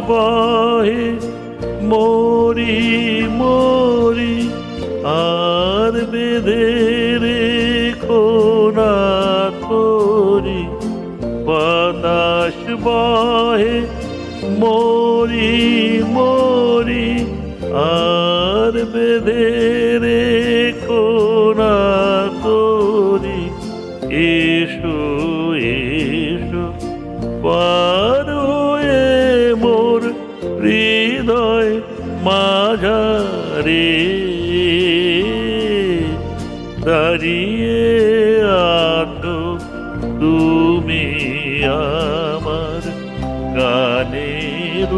বহে মরি মরি আর বেঁধে রেখো না তোরি। বাতাস বহে মরি মরি আর বেঁধে রেখো না তোরি। এসো এসো পার হয়ে মোর হৃদয় মাঝারে দাঁড়িয়ে আছো তুমি আমার গানের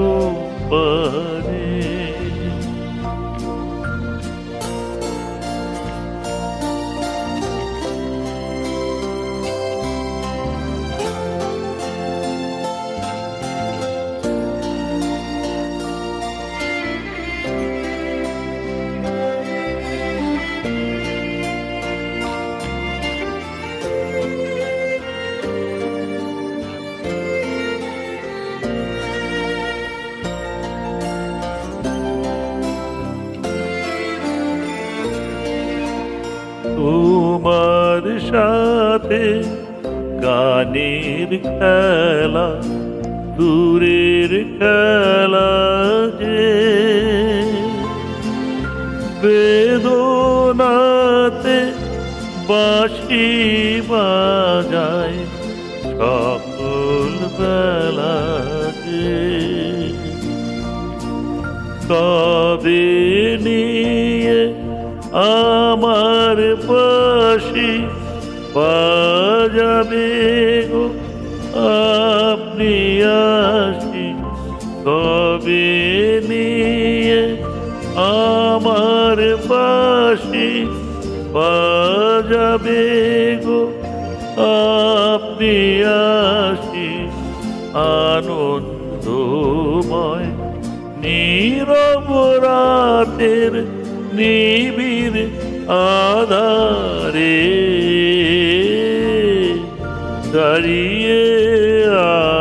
পারে। তোমার সাথে গানের খেলা দূরের খেলা যে বেদনাতে বাঁশি বাজায় সকল বেলা যে। কবে নিয়ে আমার বাঁশি বাজাবে গো আপনি আসি। কবে নিয়ে আমার বাঁশি বাজাবে গো আপনি আসি। আনন্দময় নীরব রাতের নিবিড় আধারে দাঁড়িয়ে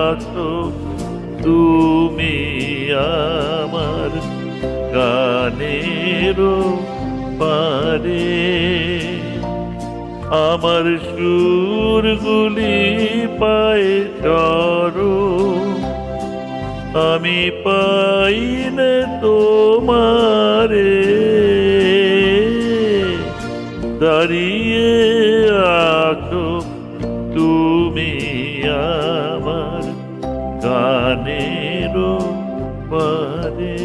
আছো তুমি আমার গানের পারে। আমার সুরগুলি পায়ে চরো আমি পাই না তোমারে দাঁড়িয়ে আছো তুমি আমার গানের পারে।